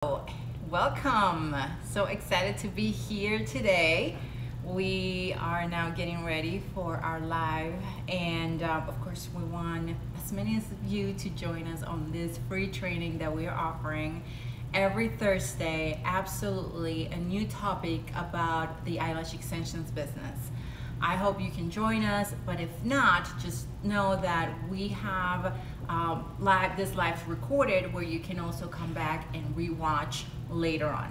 Welcome. So excited to be here today. We are now getting ready for our live, and of course we want as many of you to join us on this free training that we are offering every Thursday. Absolutely a new topic about the eyelash extensions business. I hope you can join us, but if not, just know that we have this live recorded where you can also come back and rewatch later on.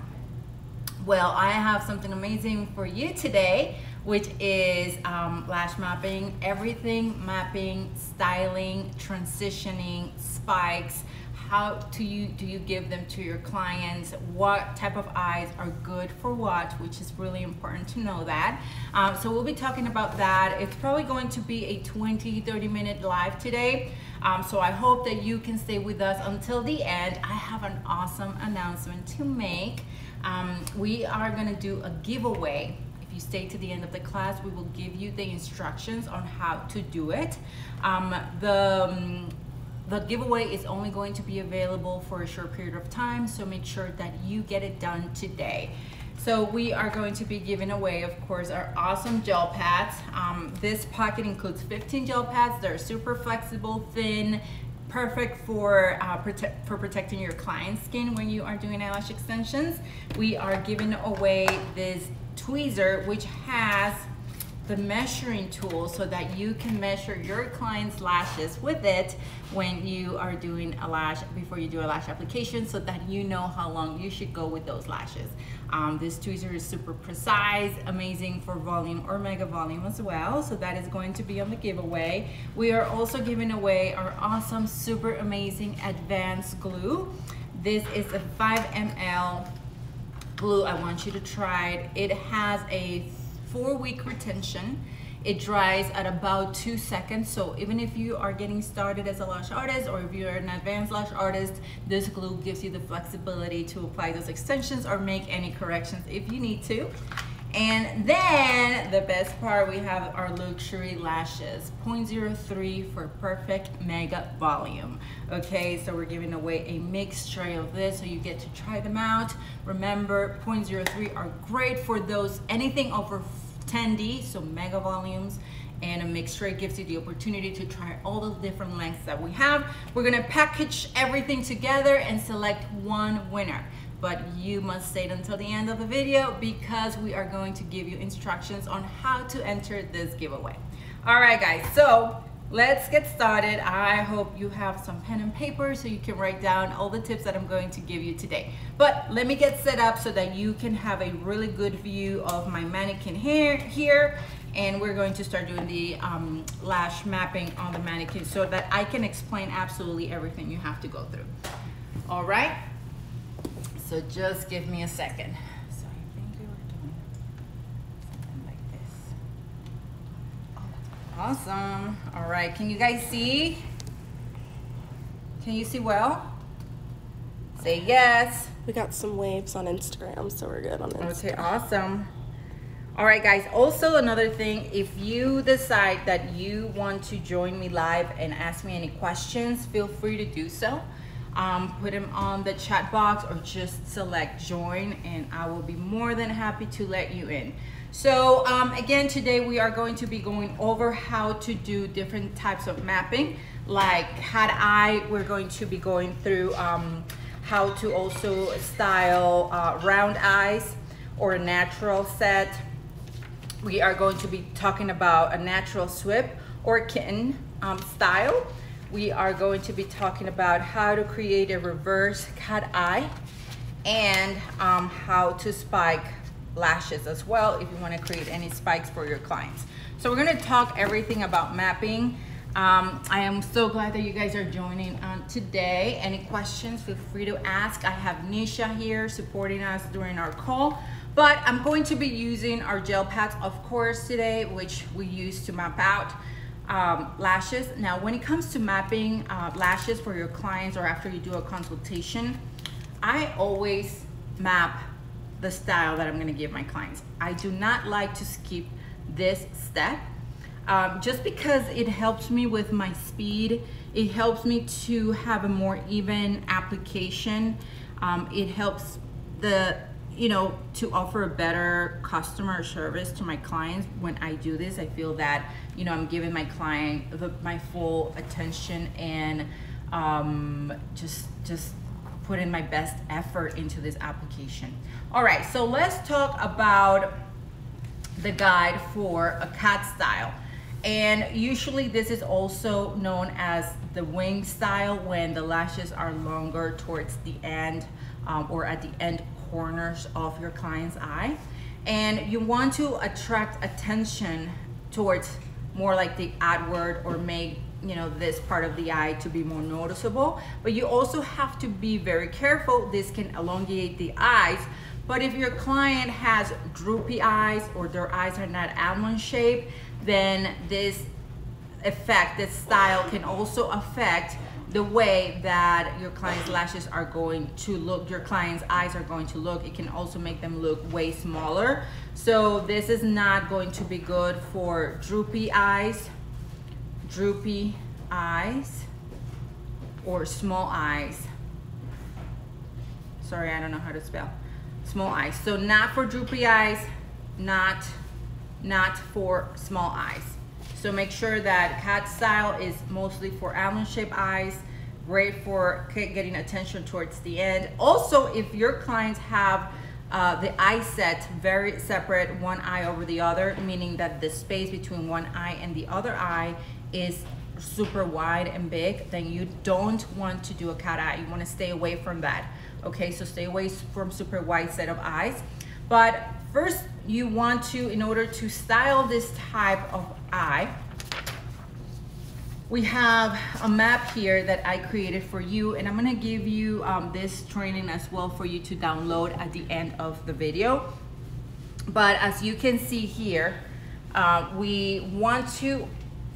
Well, I have something amazing for you today, which is lash mapping, everything mapping, styling, transitioning, spikes. How do you give them to your clients? What type of eyes are good for what, which is really important to know that. So we'll be talking about that. It's probably going to be a 20-30 minute live today. So I hope that you can stay with us until the end. I have an awesome announcement to make. We are gonna do a giveaway. If you stay to the end of the class, we will give you the instructions on how to do it. The giveaway is only going to be available for a short period of time, so make sure that you get it done today. So we are going to be giving away, of course, our awesome gel pads. This packet includes 15 gel pads. They're super flexible, thin, perfect for protecting your client's skin when you are doing eyelash extensions. We are giving away this tweezer, which has the measuring tool so that you can measure your client's lashes with it when you are doing a lash, before you do a lash application, so that you know how long you should go with those lashes. This tweezer is super precise, amazing for volume or mega volume as well, so that is going to be on the giveaway. We are also giving away our awesome, super amazing advanced glue. This is a 5 ml glue. I want you to try it. It has a 4-week retention. It dries at about 2 seconds, so even if you are getting started as a lash artist or if you're an advanced lash artist, this glue gives you the flexibility to apply those extensions or make any corrections if you need to. And then the best part, we have our luxury lashes, 0.03 for perfect mega volume. Okay, so we're giving away a mixed tray of this, so you get to try them out. Remember, 0.03 are great for those, anything over 10D, so mega volumes, and a mixed tray gives you the opportunity to try all the different lengths that we have. We're gonna package everything together and select one winner. But you must stay until the end of the video because we are going to give you instructions on how to enter this giveaway. All right, guys, so let's get started. I hope you have some pen and paper so you can write down all the tips that I'm going to give you today. But let me get set up so that you can have a really good view of my mannequin here. And we're going to start doing the lash mapping on the mannequin so that I can explain absolutely everything you have to go through. All right? So just give me a second. So I think we were doing something like this. Oh, awesome. All right, can you guys see? Can you see well? Say yes. We got some waves on Instagram, so we're good on Instagram. Okay, awesome. All right, guys, also another thing, if you decide that you want to join me live and ask me any questions, feel free to do so. Put them on the chat box or just select join and I will be more than happy to let you in. So again, today we are going to be going over how to do different types of mapping, like cat eye. We're going to be going through how to also style round eyes or a natural set. We are going to be talking about a natural sweep or kitten style. We are going to be talking about how to create a reverse cat eye and how to spike lashes as well if you want to create any spikes for your clients. So we're going to talk everything about mapping. I am so glad that you guys are joining today. Any questions, feel free to ask. I have Nisha here supporting us during our call, but I'm going to be using our gel pads, of course, today, which we use to map out lashes. Now, when it comes to mapping lashes for your clients or after you do a consultation, I always map the style that I'm going to give my clients. I do not like to skip this step just because it helps me with my speed. It helps me to have a more even application. It helps to offer a better customer service to my clients. When I do this, I feel that, I'm giving my client my full attention and just put in my best effort into this application. All right, so let's talk about the guide for a cat style. And usually this is also known as the wing style, when the lashes are longer towards the end or at the end corners of your client's eye. And you want to attract attention towards more like the outward, or make this part of the eye to be more noticeable. But you also have to be very careful. This can elongate the eyes. But if your client has droopy eyes, or their eyes are not almond shaped, then this style can also affect the way that your client's lashes are going to look, your client's eyes are going to look. It can also make them look way smaller. So this is not going to be good for droopy eyes, or small eyes. Sorry, I don't know how to spell. Small eyes. So not for droopy eyes, not for small eyes. So make sure that cat style is mostly for almond shaped eyes, great for getting attention towards the end. Also, if your clients have the eye set very separate, one eye over the other, meaning that the space between one eye and the other eye is super wide and big, then you don't want to do a cat eye. You want to stay away from that. Okay, so stay away from super wide set of eyes. But first, you want to, in order to style this type of eye, we have a map here that I created for you, and I'm gonna give you this training as well for you to download at the end of the video. But as you can see here, we want to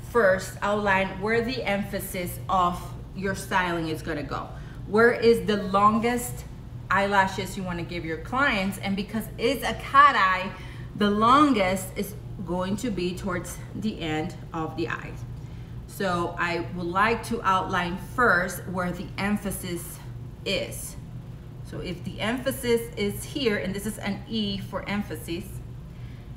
first outline where the emphasis of your styling is gonna go. Where is the longest eyelashes you want to give your clients? And because it's a cat eye, the longest is going to be towards the end of the eye. So I would like to outline first where the emphasis is. So if the emphasis is here, and this is an E for emphasis,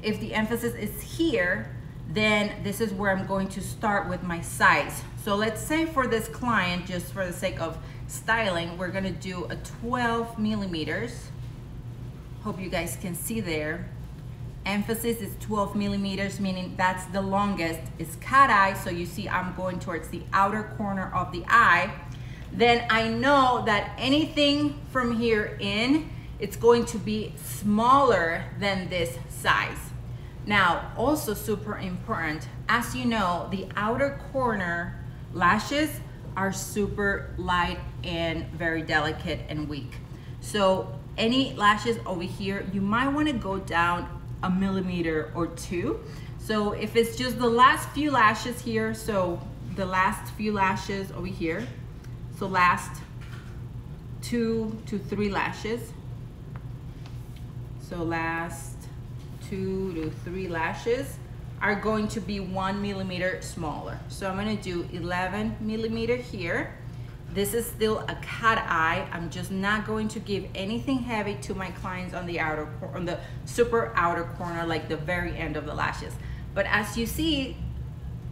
if the emphasis is here, then this is where I'm going to start with my size. So let's say for this client, just for the sake of styling, we're gonna do a 12 millimeters. Hope you guys can see there. Emphasis is 12 millimeters, meaning that's the longest. It's cat eye, so you see I'm going towards the outer corner of the eye. Then I know that anything from here in, it's going to be smaller than this size. Now, also super important, as you know, the outer corner lashes are super light and very delicate and weak. So any lashes over here, you might want to go down a millimeter or two. So if it's just the last few lashes here, so the last few lashes over here, so last 2 to 3 lashes, so last 2 to 3 lashes are going to be 1 millimeter smaller. So I'm gonna do 11 millimeter here. This is still a cat eye. I'm just not going to give anything heavy to my clients on the outer, on the super outer corner, like the very end of the lashes. But as you see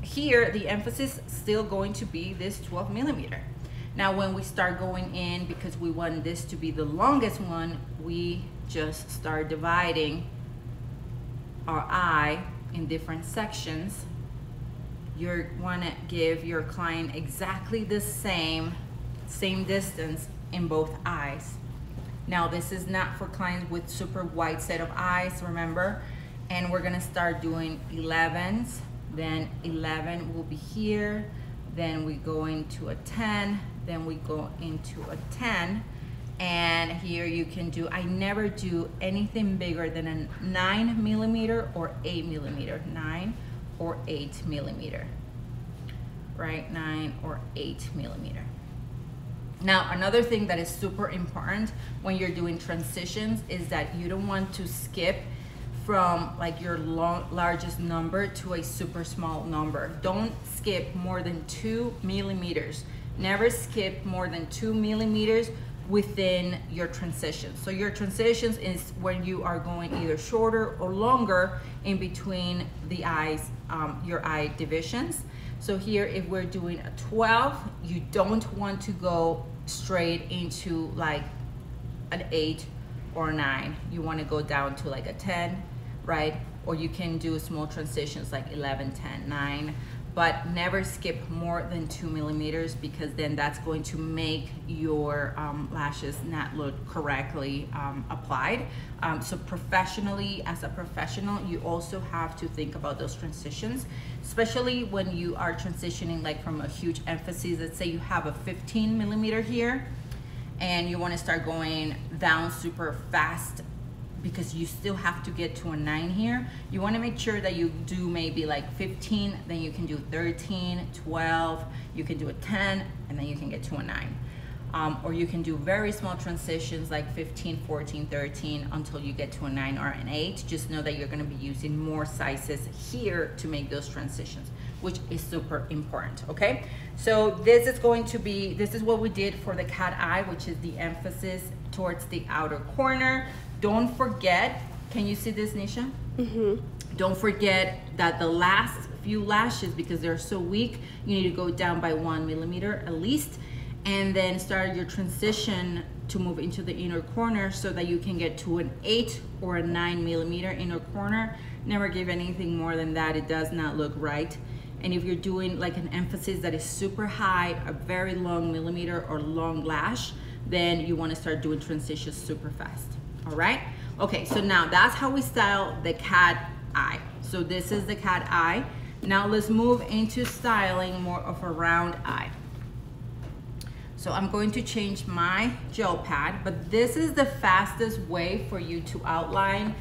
here, the emphasis is still going to be this 12 millimeter. Now, when we start going in, because we want this to be the longest one, we just start dividing our eye in different sections. You want to give your client exactly the same distance in both eyes. Now, this is not for clients with super wide set of eyes, remember. And we're gonna start doing 11s, then 11 will be here, then we go into a 10, then we go into a 10, and here you can do, I never do anything bigger than a 9 millimeter or 8 millimeter, 9 or 8 millimeter, right? 9 or 8 millimeter. Now, another thing that is super important when you're doing transitions is that you don't want to skip from like your largest number to a super small number. Don't skip more than 2 millimeters. Never skip more than 2 millimeters within your transitions. So your transitions is when you are going either shorter or longer in between the eyes, your eye divisions. So here, if we're doing a 12, you don't want to go straight into like an 8 or a 9. You want to go down to like a 10, right? Or you can do small transitions like 11, 10, 9, but never skip more than 2 millimeters, because then that's going to make your lashes not look correctly applied. So professionally, as a professional, you also have to think about those transitions, especially when you are transitioning like from a huge emphasis. Let's say you have a 15 millimeter here and you want to start going down super fast, because you still have to get to a 9 here. You want to make sure that you do maybe like 15, then you can do 13, 12, you can do a 10, and then you can get to a 9. Or you can do very small transitions like 15, 14, 13 until you get to a 9 or an 8. Just know that you're going to be using more sizes here to make those transitions, which is super important, okay? So this is going to be, this is what we did for the cat eye, which is the emphasis towards the outer corner. Don't forget, can you see this, Nisha? Mm-hmm. Don't forget that the last few lashes, because they're so weak, you need to go down by 1 millimeter at least, and then start your transition to move into the inner corner so that you can get to an 8 or a 9 millimeter inner corner. Never give anything more than that. It does not look right. And if you're doing like an emphasis that is super high, a very long millimeter or long lash, then you want to start doing transitions super fast. All right, okay, so now that's how we style the cat eye. So this is the cat eye. Now let's move into styling more of a round eye. So I'm going to change my gel pad, but this is the fastest way for you to outline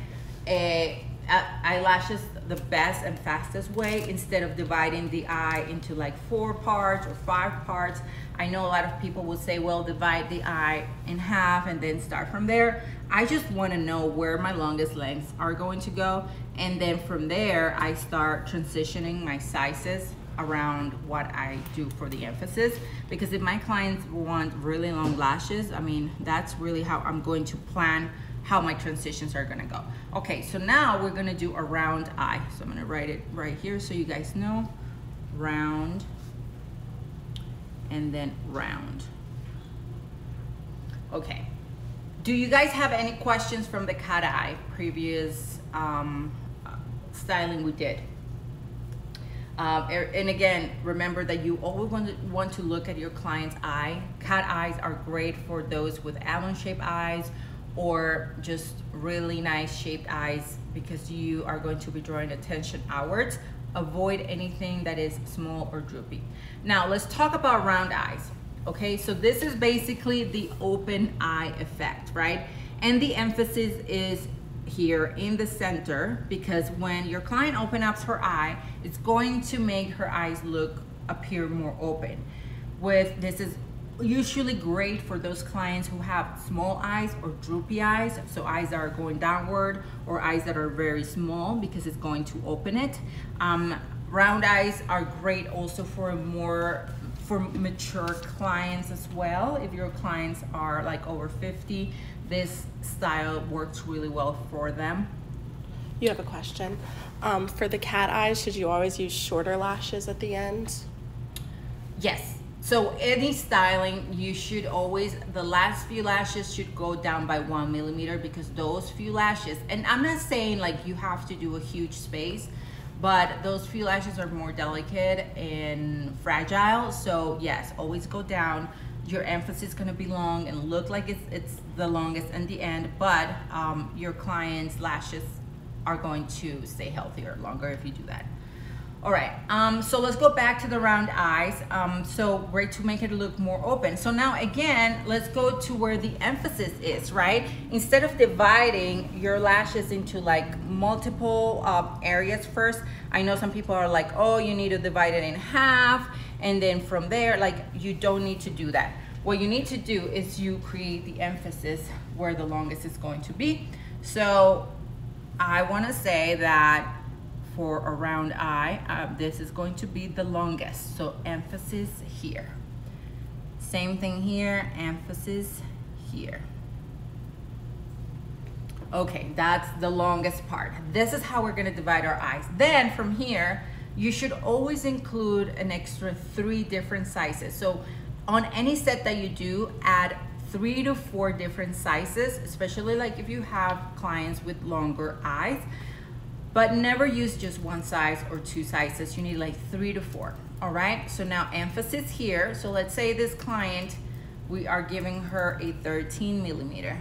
eyelashes, the best and fastest way, instead of dividing the eye into like 4 parts or 5 parts. I know a lot of people will say, well, divide the eye in half and then start from there. I just want to know where my longest lengths are going to go, and then from there I start transitioning my sizes around what I do for the emphasis. Because if my clients want really long lashes, I mean, that's really how I'm going to plan how my transitions are gonna go. Okay, so now we're gonna do a round eye. So I'm gonna write it right here so you guys know. Round, and then round. Okay, do you guys have any questions from the cat eye previous styling we did? And again, remember that you always want to look at your client's eye. Cat eyes are great for those with almond-shaped eyes or just really nice shaped eyes, because you are going to be drawing attention outwards. Avoid anything that is small or droopy. Now let's talk about round eyes. Okay, so this is basically the open eye effect, right? And the emphasis is here in the center, because when your client opens up her eye, it's going to make her eyes appear more open. This is usually great for those clients who have small eyes or droopy eyes, so eyes that are going downward or eyes that are very small, because it's going to open it. Round eyes are great also for mature clients as well. If your clients are like over 50, this style works really well for them. You have a question. For the cat eyes, should you always use shorter lashes at the end? Yes. So any styling, you should always, the last few lashes should go down by 1 millimeter, because those few lashes, and I'm not saying like you have to do a huge space, but those few lashes are more delicate and fragile. So yes, always go down. Your emphasis is gonna be long and look like it's the longest in the end, but your client's lashes are going to stay healthier longer if you do that. All right, so let's go back to the round eyes. So great to make it look more open. So now again, let's go to where the emphasis is, right? Instead of dividing your lashes into like multiple areas first, I know some people are like, oh, you need to divide it in half, and then from there, like, you don't need to do that. What you need to do is you create the emphasis where the longest is going to be. So I wanna say that for a round eye, this is going to be the longest. So emphasis here. Same thing here, emphasis here. Okay, that's the longest part. This is how we're gonna divide our eyes. Then from here, you should always include an extra 3 different sizes. So on any set that you do, add 3 to 4 different sizes, especially like if you have clients with longer eyes, but never use just 1 size or 2 sizes. You need like 3 to 4, all right? So now emphasis here. So let's say this client, we are giving her a 13 millimeter.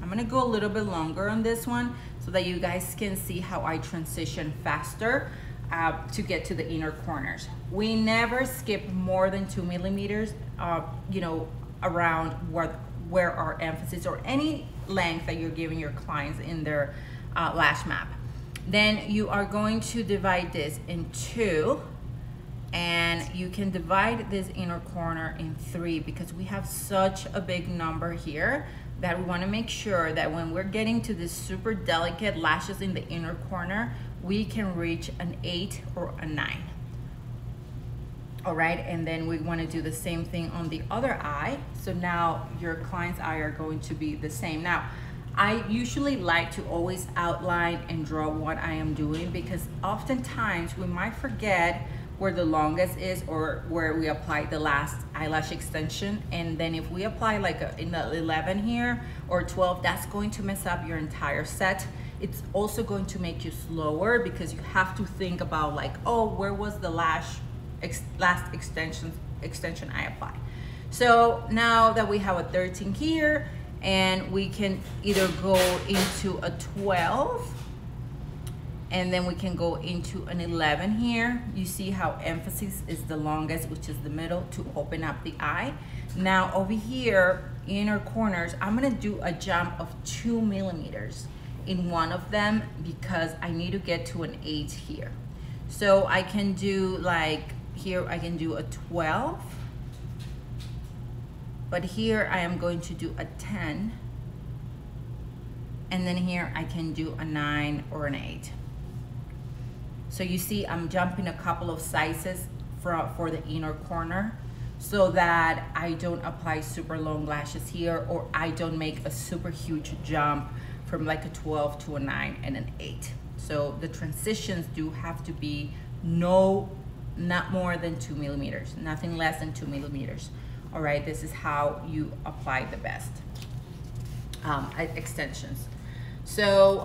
I'm gonna go a little bit longer on this one so that you guys can see how I transition faster to get to the inner corners. We never skip more than 2 millimeters, you know, around where our emphasis or any length that you're giving your clients in their lash map. Then you are going to divide this in 2, and you can divide this inner corner in 3 because we have such a big number here that we want to make sure that when we're getting to this super delicate lashes in the inner corner, we can reach an 8 or a 9. All right, and then we want to do the same thing on the other eye. So now your client's eye are going to be the same. Now, I usually like to always outline and draw what I am doing because oftentimes we might forget where the longest is or where we apply the last eyelash extension. And then if we apply like in the 11 here or 12, that's going to mess up your entire set. It's also going to make you slower because you have to think about like, oh, where was the last extension I applied. So now that we have a 13 here, and we can either go into a 12 and then we can go into an 11 here. You see how emphasis is the longest, which is the middle, to open up the eye. Now over here, inner corners, I'm gonna do a jump of 2 millimeters in one of them because I need to get to an 8 here. So I can do like, here I can do a 12, but here I am going to do a 10, and then here I can do a 9 or an 8. So you see I'm jumping a couple of sizes for the inner corner so that I don't apply super long lashes here, or I don't make a super huge jump from like a 12 to a 9 and an 8. So the transitions do have to be not more than 2 millimeters, nothing less than 2 millimeters. All right, this is how you apply the best extensions. So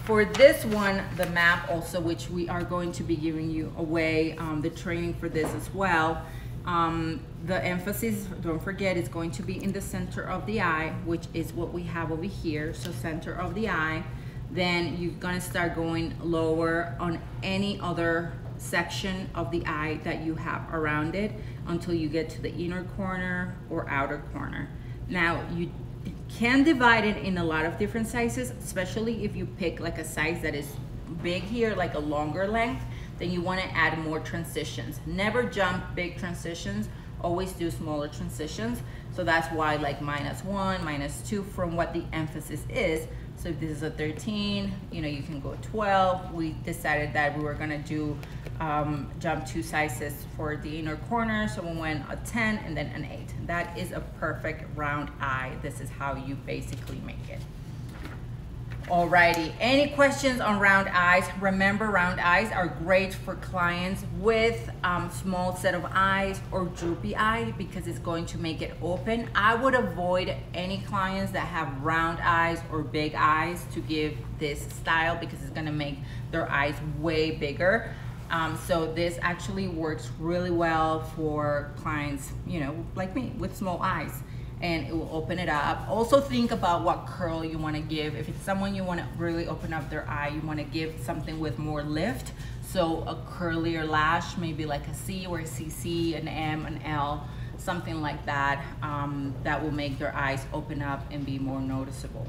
for this one, the map also, which we are going to be giving you away, the training for this as well. The emphasis, don't forget, is going to be in the center of the eye, which is what we have over here. So center of the eye. Then you're gonna start going lower on any other section of the eye that you have around it until you get to the inner corner or outer corner. Now you can divide it in a lot of different sizes, especially if you pick like a size that is big here, like a longer length, then you want to add more transitions. Never jump big transitions, always do smaller transitions. So that's why like -1, -2 from what the emphasis is. So if this is a 13, you know, you can go 12. We decided that we were gonna do jump 2 sizes for the inner corner. So we went a 10 and then an 8. That is a perfect round eye. This is how you basically make it. Alrighty, any questions on round eyes? Remember, round eyes are great for clients with small set of eyes or droopy eye because it's going to make it open. I would avoid any clients that have round eyes or big eyes to give this style because it's gonna make their eyes way bigger. So this actually works really well for clients, you know, like me with small eyes, and it will open it up. Also think about what curl you want to give. If it's someone you want to really open up their eye, you want to give something with more lift. So a curlier lash, maybe like a C or a CC, an M, an L, something like that, that will make their eyes open up and be more noticeable.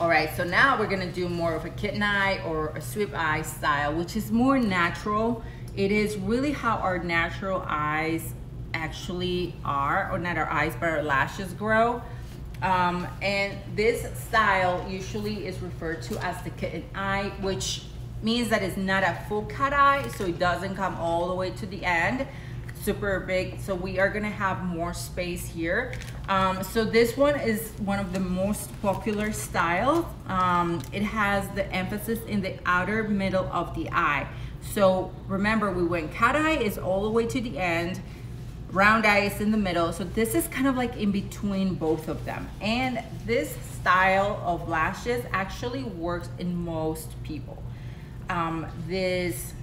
All right, so now we're gonna do more of a kitten eye or a sweep eye style, which is more natural. It is really how our natural eyes actually are, or not our eyes, but our lashes grow. And this style usually is referred to as the kitten eye, which means that it's not a full cut eye, so it doesn't come all the way to the end. super big, so we are gonna have more space here. So this one is one of the most popular styles. It has the emphasis in the outer middle of the eye. So remember, we went cat eye is all the way to the end, round eye is in the middle, so this is kind of like in between both of them. And this style of lashes actually works in most people. This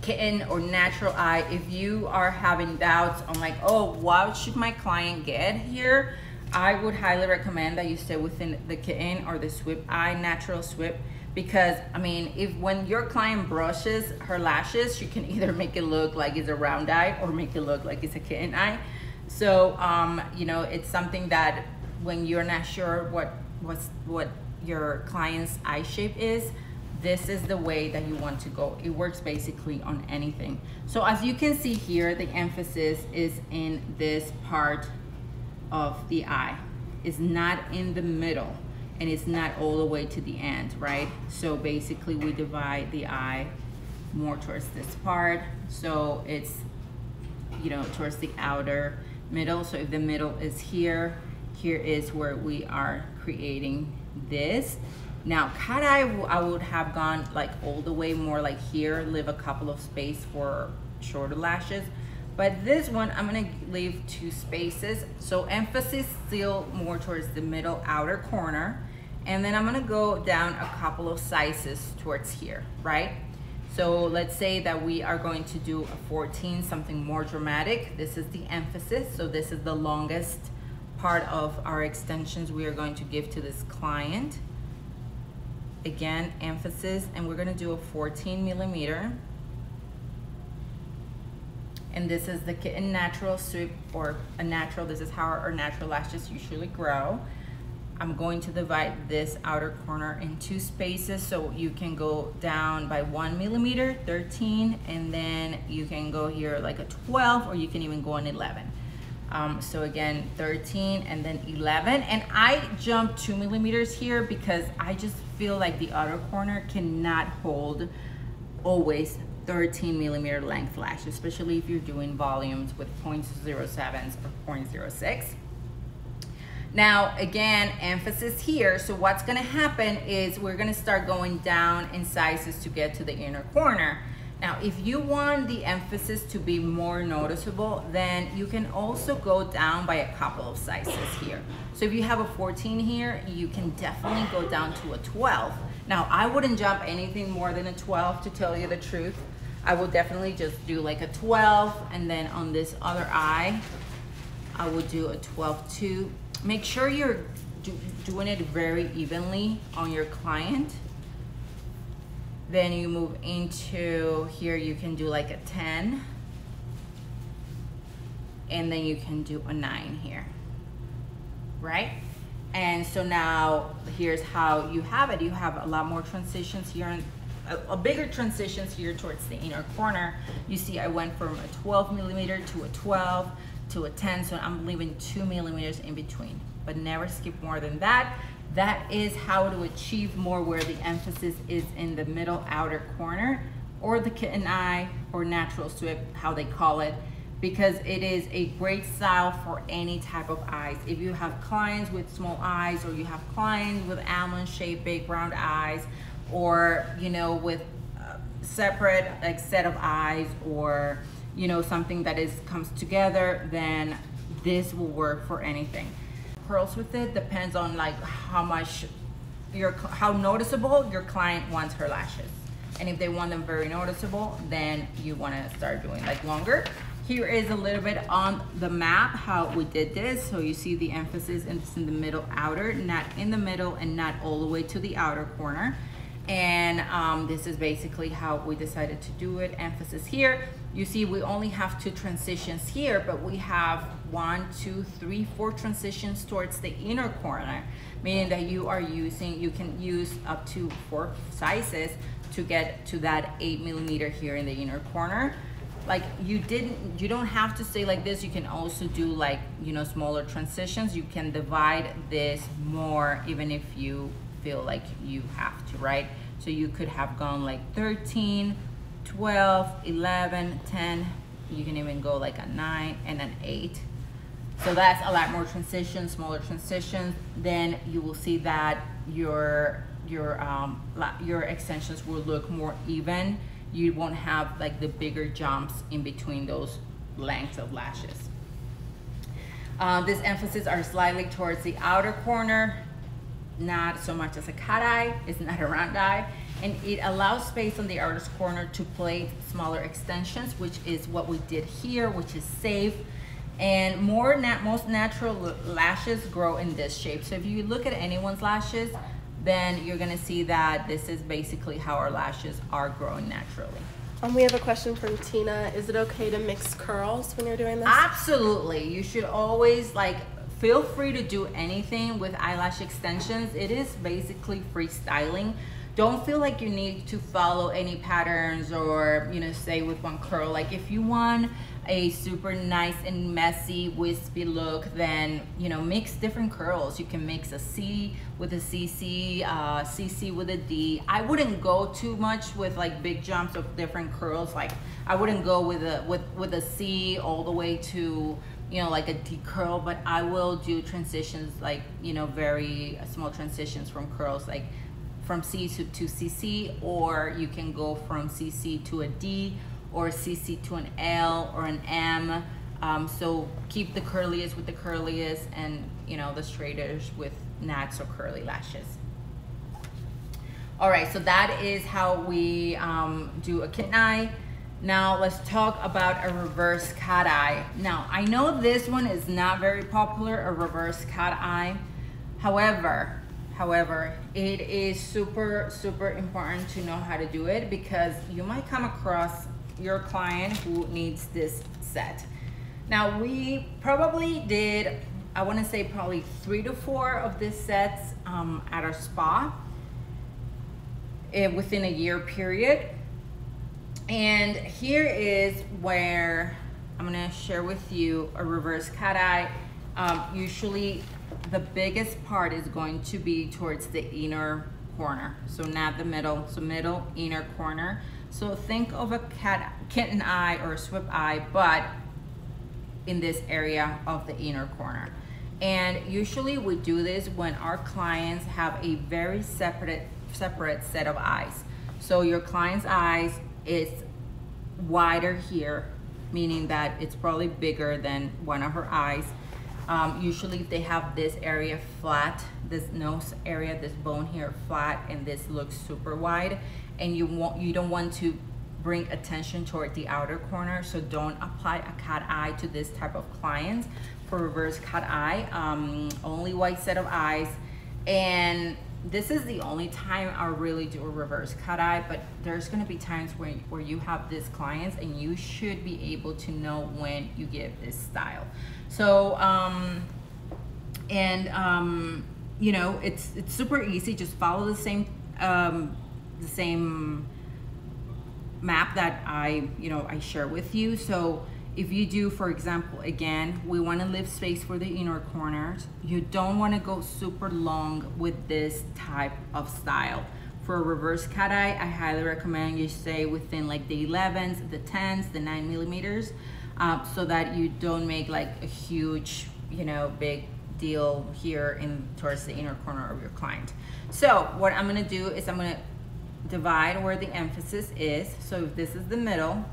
Kitten or natural eye, if you are having doubts on like, oh, what should my client get here, I would highly recommend that you stay within the Kitten or the sweep eye, natural sweep, because I mean, if when your client brushes her lashes, she can either make it look like it's a round eye or make it look like it's a kitten eye. So you know, it's something that when you're not sure what your client's eye shape is, this is the way that you want to go. It works basically on anything. So as you can see here, the emphasis is in this part of the eye. It's not in the middle, and it's not all the way to the end, right? So basically we divide the eye more towards this part. So it's, you know, towards the outer middle. So if the middle is here, here is where we are creating this. Now, cat eye, I would have gone like all the way more like here, leave a couple of space for shorter lashes. But this one, I'm gonna leave 2 spaces. So emphasis still more towards the middle outer corner. And then I'm gonna go down a couple of sizes towards here, right? So let's say that we are going to do a 14, something more dramatic. This is the emphasis. So this is the longest part of our extensions we are going to give to this client. Again, emphasis, and we're gonna do a 14 millimeter. And this is the Kitten natural sweep, or a natural, this is how our natural lashes usually grow. I'm going to divide this outer corner in 2 spaces, so you can go down by 1 millimeter, 13, and then you can go here like a 12, or you can even go on 11. So again, 13 and then 11. And I jumped 2 millimeters here because I just feel like the outer corner cannot hold always 13 millimeter length lash, especially if you're doing volumes with 0.07s or 0.06. Now, again, emphasis here. So what's gonna happen is we're gonna start going down in sizes to get to the inner corner. Now, if you want the emphasis to be more noticeable, then you can also go down by a couple of sizes here. So if you have a 14 here, you can definitely go down to a 12. Now, I wouldn't jump anything more than a 12, to tell you the truth. I would definitely just do like a 12, and then on this other eye, I would do a 12 too. Make sure you're doing it very evenly on your client. Then you move into here, you can do like a 10, and then you can do a 9 here, right? And so now here's how you have it. You have a lot more transitions here, and a bigger transitions here towards the inner corner. You see I went from a 12 millimeter to a 12 to a 10, so I'm leaving 2 millimeters in between, but never skip more than that. That is how to achieve more where the emphasis is in the middle outer corner, or the kitten eye, or natural sweep, how they call it, because it is a great style for any type of eyes. If you have clients with small eyes, or you have clients with almond shaped big round eyes, or you know, with separate like set of eyes, or you know, something that comes together, then this will work for anything. Curls with it depends on like how noticeable your client wants her lashes, and if they want them very noticeable, then you want to start doing like longer. Here is a little bit on the map how we did this. So you see the emphasis is in the middle outer, not in the middle and not all the way to the outer corner. And this is basically how we decided to do it. Emphasis here. You see we only have 2 transitions here, but we have 1, 2, 3, 4 transitions towards the inner corner, meaning that you can use up to 4 sizes to get to that 8 millimeter here in the inner corner. Like you don't have to stay like this. You can also do like, you know, smaller transitions. You can divide this more even if you feel like you have to, right? So you could have gone like 13, 12, 11, 10, You can even go like a 9 and an 8. So that's a lot more transitions, smaller transitions. Then you will see that your extensions will look more even. You won't have like the bigger jumps in between those lengths of lashes. These emphases are slightly towards the outer corner, not so much as a cat eye. It's not a round eye, and it allows space on the outer corner to place smaller extensions, which is what we did here, which is safe. And most natural lashes grow in this shape. So if you look at anyone's lashes, then you're gonna see that this is basically how our lashes are growing naturally. We have a question from Tina. Is it okay to mix curls when you're doing this? Absolutely. You should always feel free to do anything with eyelash extensions. It is basically freestyling. Don't feel like you need to follow any patterns or stay with one curl. Like if you want a super nice and messy wispy look, then mix different curls. You can mix a C with a CC, CC with a D. I wouldn't go too much with big jumps of different curls. Like I wouldn't go with a C all the way to like a D curl, but I will do transitions very small transitions from curls, like from C to CC, or you can go from CC to a D, or CC to an L or an M. So keep the curliest with the curliest, and the straightest with not so curly lashes. All right, so that is how we do a kitten eye. Now let's talk about a reverse cat eye. Now I know this one is not very popular, a reverse cat eye. However, it is super important to know how to do it, because you might come across your client who needs this set. Now we probably did, I want to say probably 3 to 4 of these sets at our spa within a year period. And here is where I'm gonna share with you a reverse cat eye. Usually the biggest part is going to be towards the inner corner, so not the middle, so middle, inner corner. So think of a kitten eye or a sweep eye, but in this area of the inner corner. And usually we do this when our clients have a very separate set of eyes. So your client's eyes is wider here, meaning that it's probably bigger than one of her eyes. Usually if they have this area flat, this nose area, this bone here flat, and this looks super wide, and you don't want to bring attention toward the outer corner, so don't apply a cat eye to this type of clients. For reverse cat eye, only white set of eyes, and this is the only time I really do a reverse cat eye, but there's gonna be times where you have these clients and you should be able to know when you give this style. So, it's super easy. Just follow the same map that I share with you. So if you do, for example, again, we want to leave space for the inner corners. You don't want to go super long with this type of style. For a reverse cat eye, I highly recommend you stay within like the 11s, the 10s, the 9 millimeters, so that you don't make like a huge, big deal here towards the inner corner of your client. So what I'm gonna do is I'm gonna divide where the emphasis is. So if this is the middle,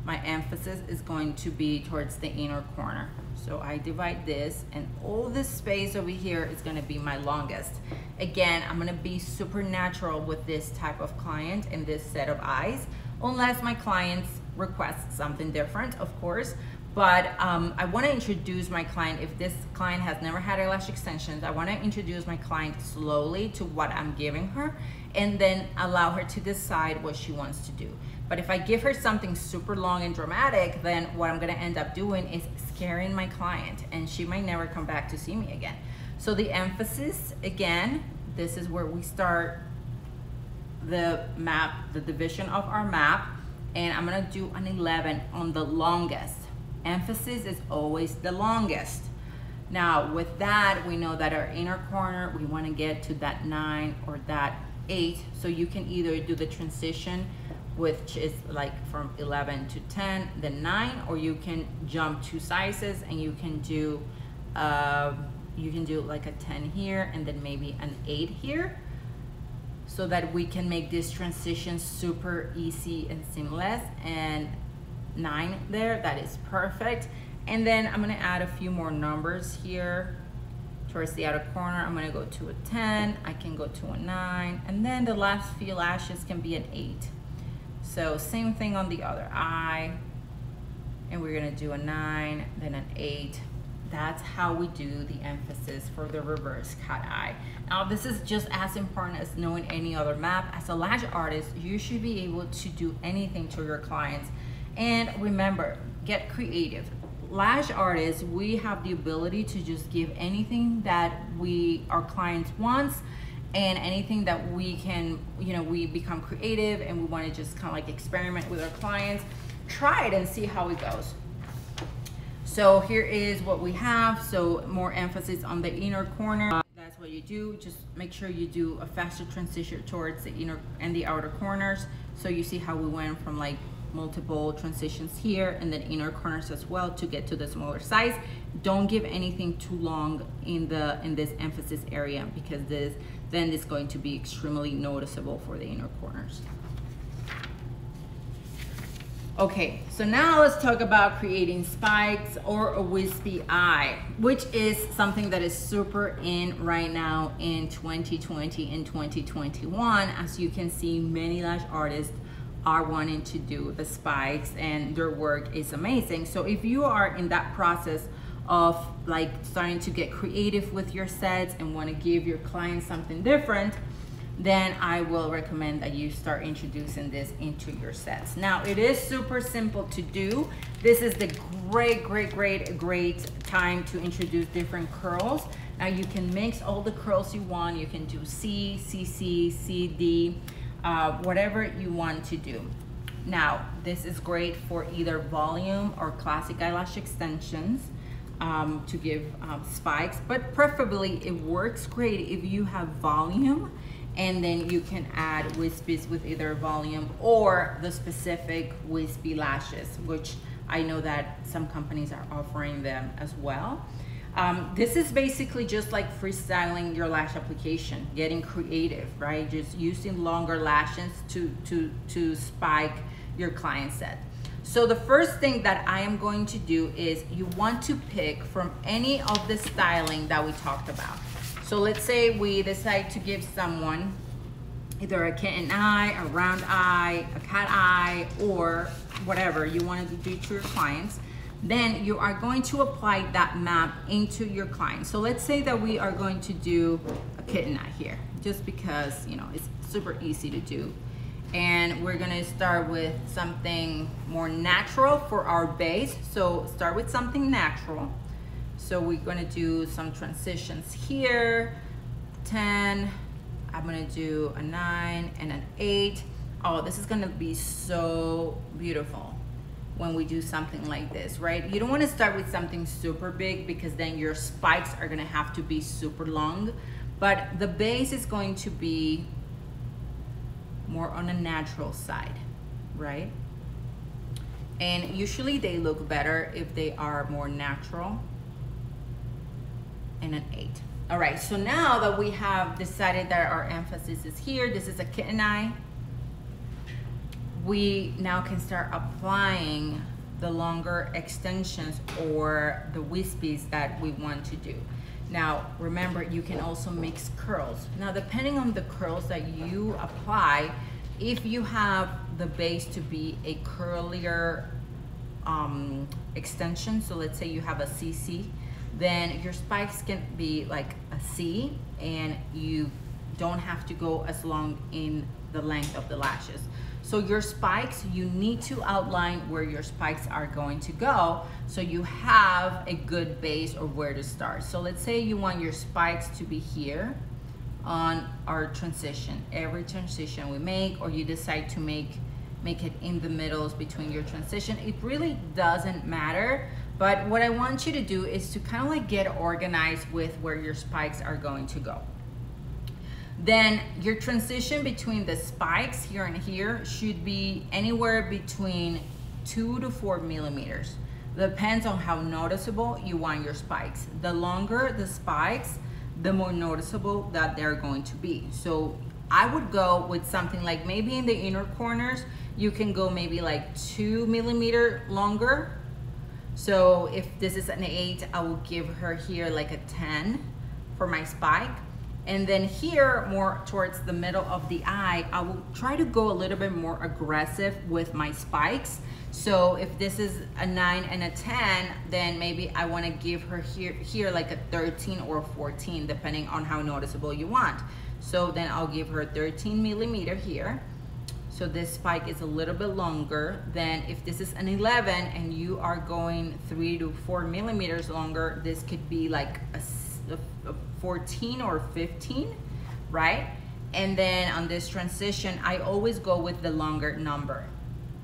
my emphasis is going to be towards the inner corner. So I divide this, and all this space over here is gonna be my longest. Again, I'm gonna be super natural with this type of client and this set of eyes, unless my clients request something different, of course. But I wanna introduce my client, if this client has never had eyelash extensions, I wanna introduce my client slowly to what I'm giving her, and then allow her to decide what she wants to do. But if I give her something super long and dramatic, then what I'm gonna end up doing is scaring my client, and she might never come back to see me again. So the emphasis, again, this is where we start the map, the division of our map, and I'm gonna do an 11 on the longest. Emphasis is always the longest. Now with that, we know that our inner corner, we wanna get to that 9 or that 8, so you can either do the transition which is like from 11 to 10, then 9, or you can jump 2 sizes and you can do like a 10 here and then maybe an 8 here, so that we can make this transition super easy and seamless. And 9 there, that is perfect. And then I'm gonna add a few more numbers here towards the outer corner. I'm gonna go to a 10, I can go to a 9, and then the last few lashes can be an 8. So same thing on the other eye, and we're gonna do a 9, then an 8. That's how we do the emphasis for the reverse cat eye. Now this is just as important as knowing any other map. As a lash artist, you should be able to do anything to your clients. And remember, get creative. Lash artists, we have the ability to just give anything that our clients wants, and anything that we can, we become creative and we want to just kind of like experiment with our clients. Try it and see how it goes. So here is what we have. So more emphasis on the inner corner. That's what you do. Just make sure you do a faster transition towards the inner and the outer corners. So you see how we went from like multiple transitions here and then inner corners as well to get to the smaller size. Don't give anything too long in this emphasis area, because then it's going to be extremely noticeable for the inner corners. Okay, so now let's talk about creating spikes or a wispy eye, which is something that is super in right now in 2020 and 2021. As you can see, many lash artists are wanting to do the spikes and their work is amazing. So if you are in that process of like starting to get creative with your sets and want to give your clients something different, then I will recommend that you start introducing this into your sets. Now, it is super simple to do. This is the great time to introduce different curls. Now you can mix all the curls you want. You can do C, CC, CD, whatever you want to do. Now, this is great for either volume or classic eyelash extensions to give spikes, but preferably it works great if you have volume, and then you can add wispies with either volume or the specific wispy lashes, which I know that some companies are offering them as well. This is basically just like freestyling your lash application, getting creative, right? Just using longer lashes to spike your client set. So the first thing that I am going to do is you want to pick from any of the styling that we talked about. So let's say we decide to give someone either a kitten eye, a round eye, a cat eye, or whatever you want to do to your clients. Then you are going to apply that map into your client. So let's say that we are going to do a kitten eye here, just because it's super easy to do. And we're gonna start with something more natural for our base. So start with something natural. So we're gonna do some transitions here, 10, I'm gonna do a 9 and an 8. Oh, this is gonna be so beautiful when we do something like this, right? You don't wanna start with something super big, because then your spikes are gonna have to be super long, but the base is going to be more on a natural side, right? And usually they look better if they are more natural. And an 8. All right, so now that we have decided that our emphasis is here, this is a kitten eye, we now can start applying the longer extensions or the wispies that we want to do. Now, remember, you can also mix curls. Now, depending on the curls that you apply, if you have the base to be a curlier extension, so let's say you have a CC, then your spikes can be like a C, and you don't have to go as long in the length of the lashes. So your spikes, you need to outline where your spikes are going to go, so you have a good base or where to start. So let's say you want your spikes to be here on our transition. Every transition we make, or you decide to make it in the middles between your transition, it really doesn't matter. But what I want you to do is to kind of like get organized with where your spikes are going to go. then your transition between the spikes here and here should be anywhere between 2 to 4 millimeters. Depends on how noticeable you want your spikes. The longer the spikes, the more noticeable that they're going to be. So I would go with something like maybe in the inner corners, you can go maybe like 2 millimeter longer. So if this is an 8, I will give her here like a 10 for my spike. And then here, more towards the middle of the eye, I will try to go a little bit more aggressive with my spikes. So if this is a 9 and a 10, then maybe I want to give her here like a 13 or 14, depending on how noticeable you want. So then I'll give her 13 millimeter here. So this spike is a little bit longer than if this is an 11 and you are going 3 to 4 millimeters longer, this could be like a 14 or 15, right? And then on this transition, I always go with the longer number,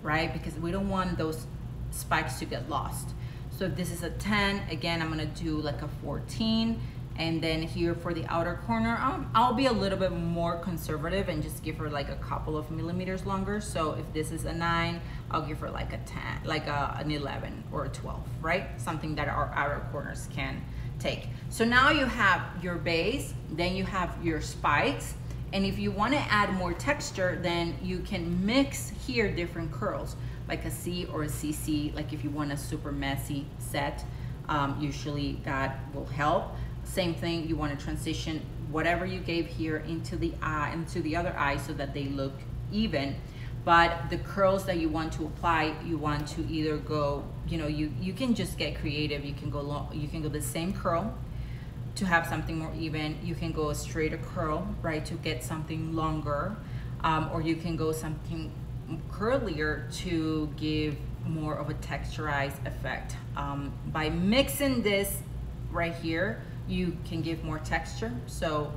right? Because we don't want those spikes to get lost. So if this is a 10, again, I'm gonna do like a 14. And then here for the outer corner, I'll be a little bit more conservative and just give her like a couple of millimeters longer. So if this is a 9, I'll give her like a 10, like an 11 or a 12, right? Something that our outer corners can take. So now you have your base, then you have your spikes. And if you want to add more texture, then you can mix here different curls, like a C or a CC, like if you want a super messy set, usually that will help. Same thing, you want to transition whatever you gave here into the eye, into the other eye, so that they look even. But the curls that you want to apply, you want to either go, you know, you can just get creative. You can go long, you can go the same curl to have something more even. You can go a straighter curl, right, to get something longer, or you can go something curlier to give more of a texturized effect. By mixing this right here, you can give more texture. So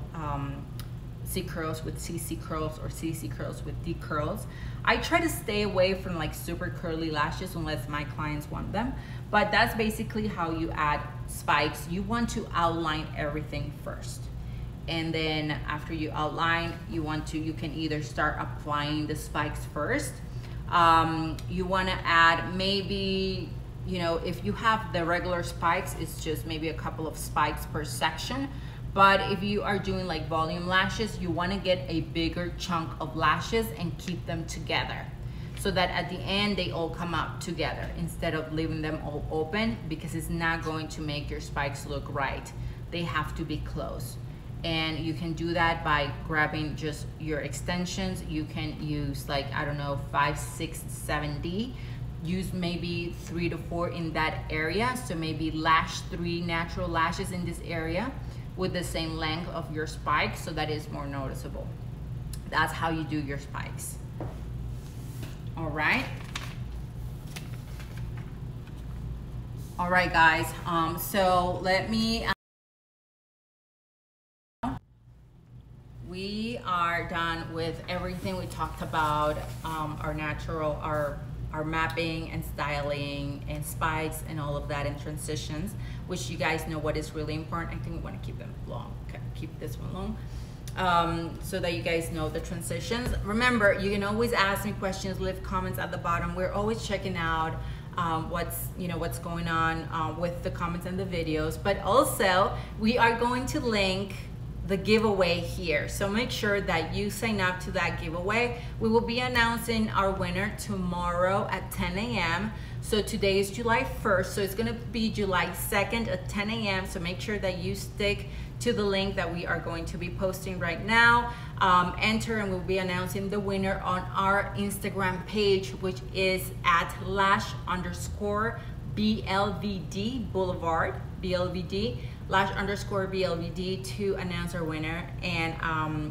C curls with CC curls or CC curls with D curls. I try to stay away from like super curly lashes unless my clients want them, but that's basically how you add spikes. You want to outline everything first, and then after you outline, you can either start applying the spikes first. You want to add maybe, you know, if you have the regular spikes, it's just maybe a couple of spikes per section. But if you are doing like volume lashes, you want to get a bigger chunk of lashes and keep them together, so that at the end they all come out together instead of leaving them all open, because it's not going to make your spikes look right. They have to be close. And you can do that by grabbing just your extensions. You can use like, I don't know, 5, 6, 7D. Use maybe 3 to 4 in that area. So maybe lash 3 natural lashes in this area with the same length of your spike, so that is more noticeable. That's how you do your spikes. All right. All right, guys. So let me. We are done with everything we talked about. Our natural, our mapping and styling and spikes and all of that, and transitions, which you guys know what is really important. I think we want to keep them long. Okay, keep this one long, so that you guys know the transitions. Remember, you can always ask me questions, leave comments at the bottom. We're always checking out what's going on with the comments and the videos. But also, we are going to link the giveaway here, so make sure that you sign up to that giveaway. We will be announcing our winner tomorrow at 10 a.m. So today is July 1st, so it's gonna be July 2nd at 10 a.m. So make sure that you stick to the link that we are going to be posting right now. Enter, and we'll be announcing the winner on our Instagram page, which is at Lash_BLVD Boulevard, BLVD. Lash_BLVD, to announce our winner. And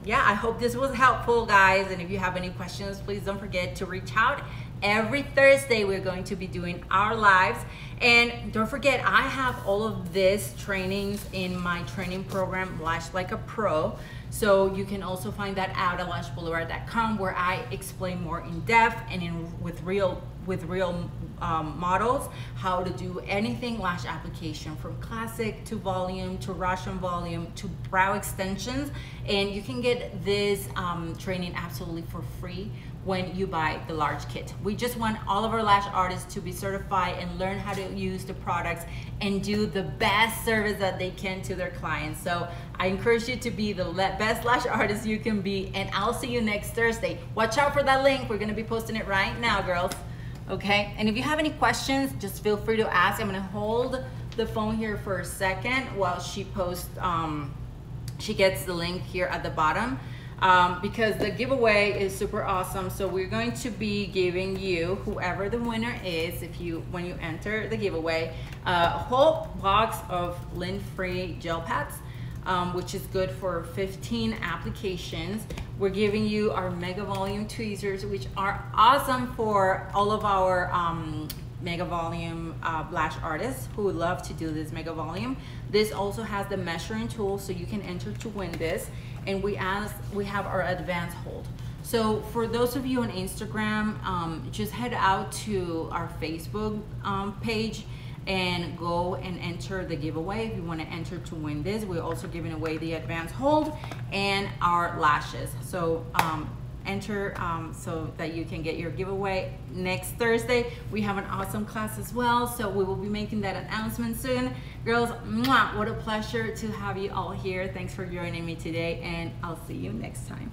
yeah, I hope this was helpful, guys. And if you have any questions, please don't forget to reach out. Every Thursday we're going to be doing our lives, and don't forget, I have all of this trainings in my training program, Lash Like a Pro. So you can also find that out at lashblvd.com, where I explain more in depth and with real with real models how to do anything lash application, from classic to volume to Russian volume to brow extensions. And you can get this training absolutely for free when you buy the large kit. We just want all of our lash artists to be certified and learn how to use the products and do the best service that they can to their clients. So I encourage you to be the best lash artist you can be, and I'll see you next Thursday. Watch out for that link. We're gonna be posting it right now, girls. Okay, and if you have any questions, just feel free to ask. I'm gonna hold the phone here for a second while she posts, she gets the link here at the bottom. Because the giveaway is super awesome. So we're going to be giving you, whoever the winner is, when you enter the giveaway, a whole box of lint-free gel pads, which is good for 15 applications. We're giving you our mega volume tweezers, which are awesome for all of our mega volume lash artists who would love to do this mega volume. This also has the measuring tool, so you can enter to win this. And we have our advanced hold. So for those of you on Instagram, just head out to our Facebook page and go and enter the giveaway if you want to enter to win this. We're also giving away the advanced hold and our lashes. So enter so that you can get your giveaway next Thursday. We have an awesome class as well, so we will be making that announcement soon. Girls, mwah, what a pleasure to have you all here. Thanks for joining me today, and I'll see you next time.